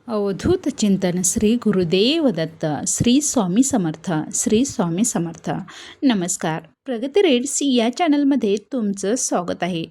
अवधूत चिंतन श्री गुरुदेव दत्त श्री स्वामी समर्थ श्री स्वामी समर्थ. नमस्कार. प्रगती रीड्स या चॅनलमध्ये तुमचं स्वागत आहे.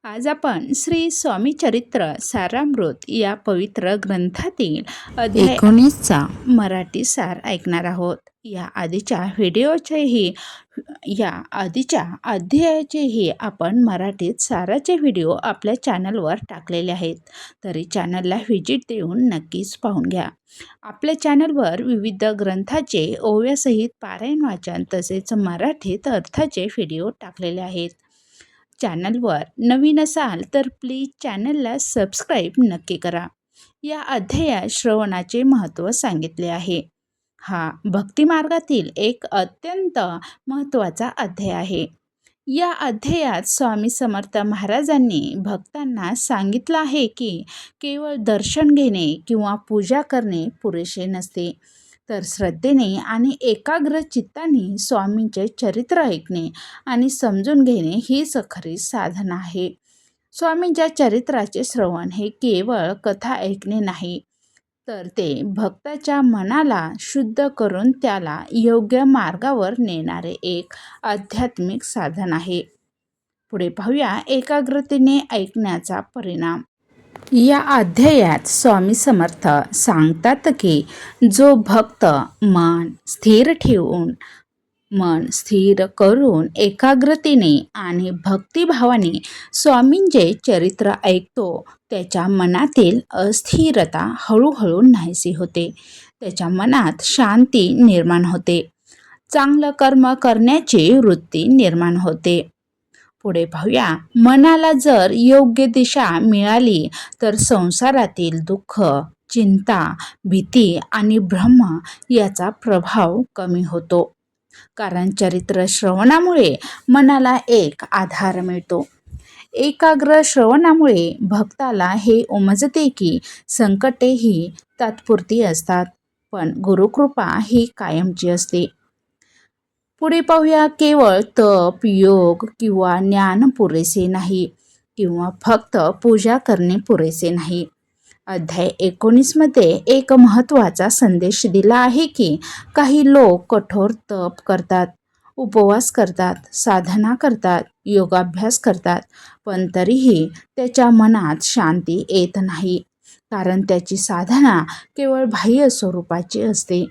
आज आपण श्री स्वामी चरित्र सारामृत या पवित्र ग्रंथातील अध्याय 19चा मराठी सार ऐकणार आहोत. या आधीच्या अध्यायाचेही आपण मराठीत साराचे व्हिडिओ आपल्या चॅनलवर टाकलेले आहेत. तरी चॅनलला व्हिजिट देऊन नक्कीच पाहून घ्या. आपल्या चॅनलवर विविध ग्रंथाचे ओव्यासहित पारायण वाचन तसेच मराठीत अर्थाचे व्हिडिओ टाकलेले आहेत. चॅनलवर नवीन असाल तर प्लीज चॅनलला सबस्क्राईब नक्की करा. या अध्यायात श्रवणाचे महत्त्व सांगितले आहे. हा भक्तिमार्गातील एक अत्यंत महत्त्वाचा अध्याय आहे. या अध्यायात स्वामी समर्थ महाराजांनी भक्तांना सांगितलं आहे की केवळ दर्शन घेणे किंवा पूजा करणे पुरेसे नसते, तर श्रद्धेने आणि एकाग्र चित्ताने स्वामींचे चरित्र ऐकणे आणि समजून घेणे हीच खरी साधना आहे. स्वामींच्या चरित्राचे श्रवण हे केवळ कथा ऐकणे नाही, तर ते भक्ताच्या मनाला शुद्ध करून त्याला योग्य मार्गावर नेणारे एक आध्यात्मिक साधन आहे. पुढे पाहूया एकाग्रतेने ऐकण्याचा परिणाम. या अध्यायात स्वामी समर्थ सांगतात की जो भक्त मन स्थिर करून एकाग्रतेने आणि भक्तिभावाने स्वामींचे चरित्र ऐकतो, त्याच्या मनातील अस्थिरता हळूहळू नाहीशी होते. त्याच्या मनात शांती निर्माण होते. चांगलं कर्म करण्याची वृत्ती निर्माण होते. पुढे पाहूया. मनाला जर योग्य दिशा मिळाली तर संसारातील दुःख, चिंता, भीती आणि भ्रम याचा प्रभाव कमी होतो. कारण चरित्र श्रवणामुळे मनाला एक आधार मिळतो. एकाग्र श्रवणामुळे भक्ताला हे उमजते की संकटे ही तात्पुरती असतात, पण गुरुकृपा ही कायमची असते. पुढे पाहूया. केवळ तप, योग किंवा ज्ञान पुरेसे नाही, किंवा फक्त पूजा करणे पुरेसे नाही. अध्याय 19 मध्ये एक महत्त्वाचा संदेश दिला आहे की काही लोक कठोर तप करतात, उपवास करतात, साधना करतात, योगाभ्यास करतात, पण तरीही त्याच्या मनात शांती येत नाही, कारण त्याची साधना केवळ बाह्य स्वरूपाची असते.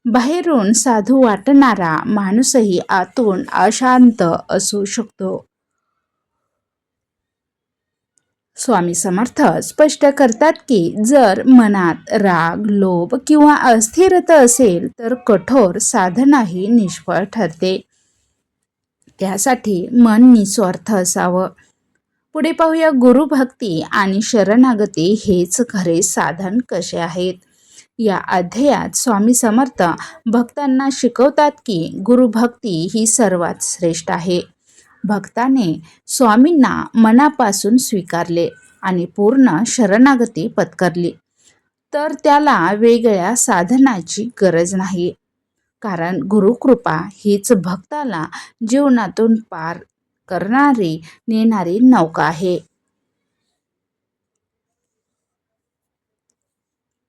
बाहेरून साधू वाटणारा माणूसही आतून अशांत असू शकतो. स्वामी समर्थ स्पष्ट करतात की जर मनात राग, लोभ किंवा अस्थिरता असेल तर कठोर साधनाही निष्फळ ठरते. त्यासाठी मन निस्वार्थ असावं. पुढे पाहूया. गुरुभक्ती आणि शरणागती हेच खरे साधन कसे आहेत. या अध्यायात स्वामी समर्थ भक्तांना शिकवतात की गुरुभक्ती ही सर्वात श्रेष्ठ आहे. भक्ताने स्वामींना मनापासून स्वीकारले आणि पूर्ण शरणागती पत्करली तर त्याला वेगळ्या साधनाची गरज नाही, कारण गुरुकृपा हीच भक्ताला जीवनातून पार नेणारी नौका आहे.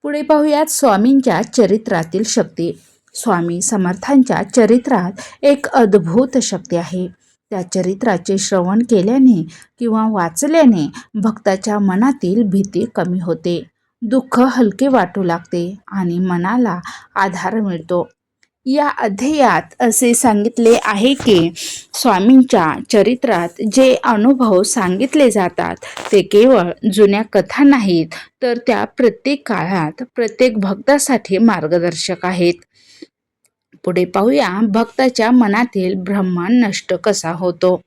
पुढे पाहूयात. स्वामींच्या चरित्रातील शक्ती. स्वामी समर्थांच्या चरित्रात एक अद्भुत शक्ती आहे. त्या चरित्राचे श्रवण केल्याने किंवा वाचल्याने भक्ताच्या मनातील भीती कमी होते, दुःख हलके वाटू लागते आणि मनाला आधार मिळतो. या अध्यायात असे सांगितले आहे की स्वामींच्या चरित्रात जे अनुभव सांगितले जातात ते केवळ जुन्या कथा नाहीत, तर त्या प्रत्येक काळात प्रत्येक भक्तासाठी मार्गदर्शक आहेत. पुढे पाहूया. भक्ताच्या मनातील भ्रम नष्ट कसा होतो.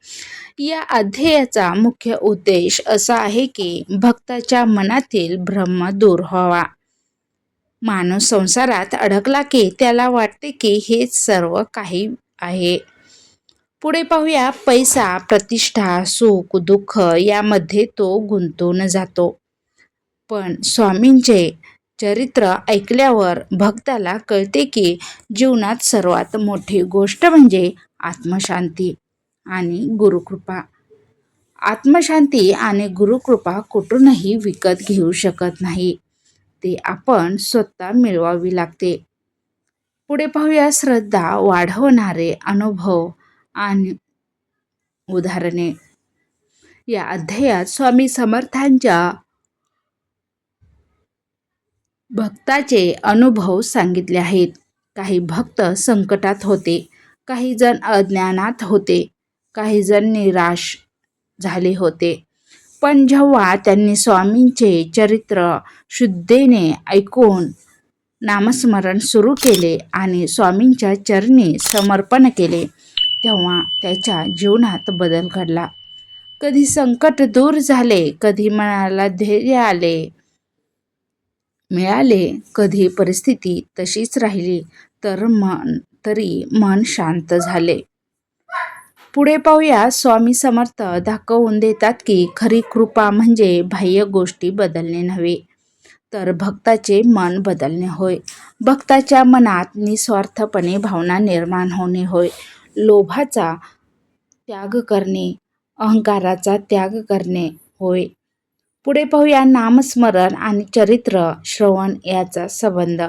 या अध्यायाचा मुख्य उद्देश असा आहे की भक्ताच्या मनातील भ्रम दूर व्हावा. माणूस संसारात अडकला की त्याला वाटते की हेच सर्व काही आहे. पुढे पाहूया. पैसा, प्रतिष्ठा, सुख, दुःख यामध्ये तो गुंतून जातो. पण स्वामींचे चरित्र ऐकल्यावर भक्ताला कळते की जीवनात सर्वात मोठी गोष्ट म्हणजे आत्मशांती आणि गुरुकृपा. आत्मशांती आणि गुरुकृपा कुठूनही विकत घेऊ शकत नाही. ते आपण स्वतः मिळवावी लागते. पुढे पाहूया श्रद्धा वाढवणारे अनुभव आणि उदाहरणे. या अध्यायात स्वामी समर्थांच्या भक्ताचे अनुभव सांगितले आहेत. काही भक्त संकटात होते, काही जण अज्ञानात होते, काही जण निराश झाले होते. पण जेव्हा त्यांनी स्वामींचे चरित्र शुद्धेने ऐकून नामस्मरण सुरू केले आणि स्वामींच्या चरणी समर्पण केले, तेव्हा त्याच्या जीवनात बदल घडला. कधी संकट दूर झाले, कधी मनाला धैर्य मिळाले, कधी परिस्थिती तशीच राहिली तरी मन शांत झाले. पुढे पाहूया स्वामी समर्थ दाखवून देतात की खरी कृपा म्हणजे बाह्य गोष्टी बदलणे नव्हे, तर भक्ताचे मन बदलणे होय. भक्ताच्या मनात निस्वार्थपणे भावना निर्माण होणे होय. लोभाचा त्याग करणे, अहंकाराचा त्याग करणे होय. पुढे पाहूया नामस्मरण आणि चरित्र श्रवण याचा संबंध.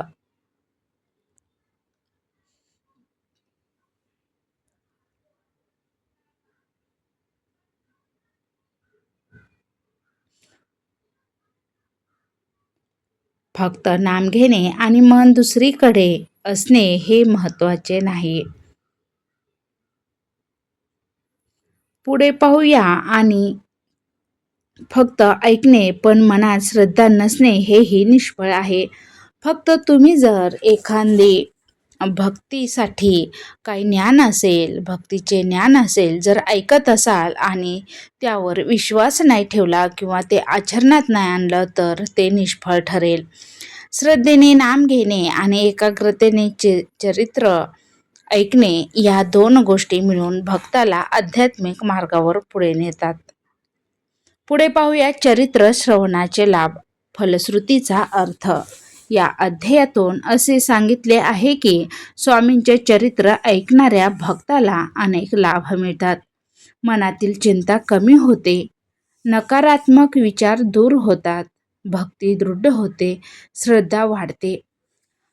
फक्त नाम घेणे आणि मन दुसरीकडे असणे हे महत्त्वाचे नाही. पुढे पाहूया आणि फक्त ऐकणे पण मनात श्रद्धा नसणे हेही निष्फळ आहे. फक्त तुम्ही जर एखादे भक्तीसाठी काही भक्तीचे ज्ञान असेल, जर ऐकत असाल आणि त्यावर विश्वास नाही ठेवला किंवा ते आचरणात नाही आणलं, तर ते निष्फळ ठरेल. श्रद्धेने नाम घेणे आणि एकाग्रतेने चरित्र ऐकणे या दोन गोष्टी मिळून भक्ताला आध्यात्मिक मार्गावर पुढे नेतात. पुढे पाहूया चरित्र श्रवणाचे लाभ, फलश्रुतीचा अर्थ. या अध्यायातून असे सांगितले आहे की स्वामींचे चरित्र ऐकणाऱ्या भक्ताला अनेक लाभ मिळतात. मनातील चिंता कमी होते, नकारात्मक विचार दूर होतात, भक्ती दृढ होते, श्रद्धा वाढते,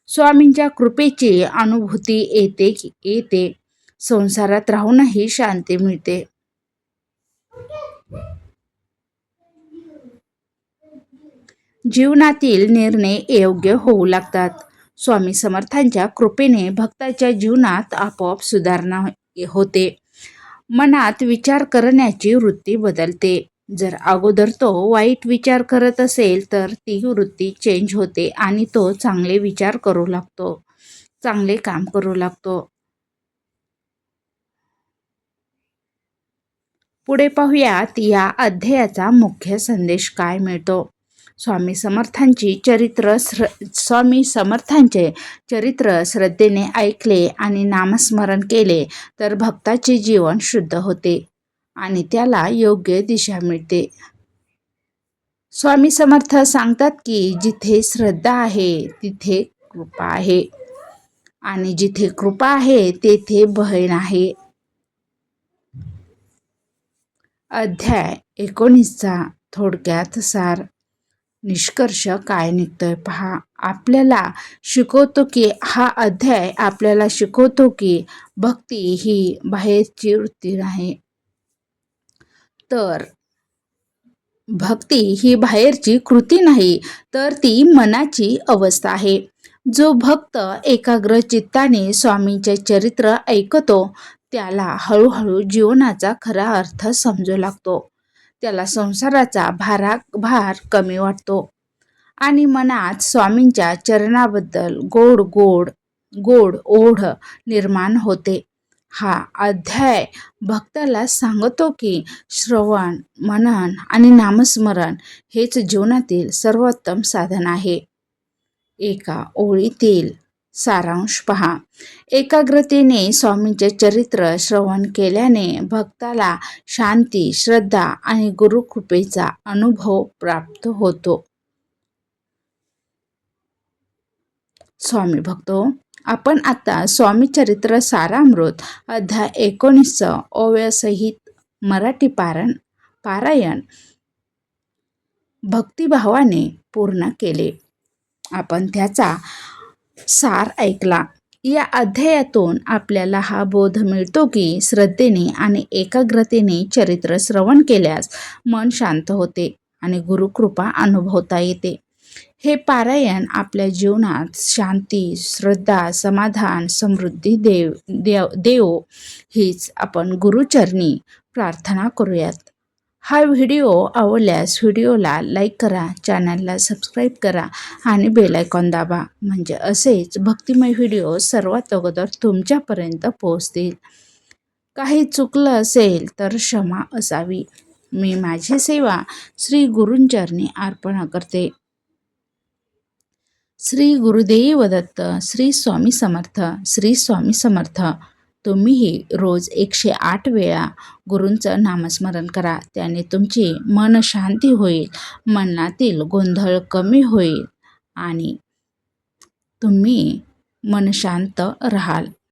स्वामींच्या कृपेची अनुभूती येते, संसारात राहूनही शांती मिळते. जीवनातील निर्णय योग्य होऊ लागतात. स्वामी समर्थांच्या कृपेने भक्ताच्या जीवनात आपोआप सुधारणा होते. मनात विचार करण्याची वृत्ती बदलते. जर अगोदर तो वाईट विचार करत असेल तर ती वृत्ती चेंज होते आणि तो चांगले विचार करू लागतो, चांगले काम करू लागतो. पुढे पाहूयात या अध्यायाचा मुख्य संदेश काय मिळतो. स्वामी समर्थांचे चरित्र श्रद्धेने ऐकले आणि नामस्मरण केले तर भक्ताचे जीवन शुद्ध होते आणि त्याला योग्य दिशा मिळते. स्वामी समर्थ सांगतात की जिथे श्रद्धा आहे तिथे कृपा आहे आणि जिथे कृपा आहे तेथे भय नाही. अध्याय 19चा थोडक्यात सार. निष्कर्ष काय निघतोय पहा. हा अध्याय आपल्याला शिकवतो की भक्ती ही बाहेरची वृत्ती नाही, तर भक्ती ही बाहेरची कृती नाही, तर ती मनाची अवस्था आहे. जो भक्त एकाग्र चित्ताने स्वामींचे चरित्र ऐकतो त्याला हळूहळू जीवनाचा खरा अर्थ समजू लागतो. त्याला संसाराचा भार कमी वाटतो आणि मनात स्वामींच्या चरणाबद्दल गोड ओढ निर्माण होते. हा अध्याय भक्ताला सांगतो की श्रवण, मनन आणि नामस्मरण हेच जीवनातील सर्वोत्तम साधन आहे. एका ओळीतील सारांश पहा. एकाग्रतेने स्वामींचे चरित्र श्रवण केल्याने भक्ताला शांती, श्रद्धा आणि गुरुकृपेचा अनुभव प्राप्त होतो. स्वामी भक्तो, आपण आता स्वामी चरित्र सारामृत अध्याय 19 ओव्यासहित मराठी पारायण भक्तिभावाने पूर्ण केले. आपण त्याचा सार ऐकला. या अध्यायातून आपल्याला हा बोध मिळतो की श्रद्धेने आणि एकाग्रतेने चरित्र श्रवण केल्यास मन शांत होते आणि गुरुकृपा अनुभवता येते. हे पारायण आपल्या जीवनात शांती, श्रद्धा, समाधान, समृद्धी देव हीच आपण गुरुचरणी प्रार्थना करूयात. हा व्हिडिओ आवडल्यास व्हिडिओला लाईक करा, चॅनलला सबस्क्राईब करा आणि बेल आयकॉन दाबा, म्हणजे असेच भक्तिमय व्हिडिओ सर्वात अगोदर तुमच्यापर्यंत पोहोचतील. काही चुकलं असेल तर क्षमा असावी. मी माझी सेवा श्री गुरूंचरणी अर्पण करते. श्री गुरुदेव दत्त. श्री स्वामी समर्थ. श्री स्वामी समर्थ. तुम्हीही रोज 108 वेळा गुरूंचं नामस्मरण करा. त्याने तुमची मन शांती होईल, मनातील गोंधळ कमी होईल आणि तुम्ही मन शांत राहाल.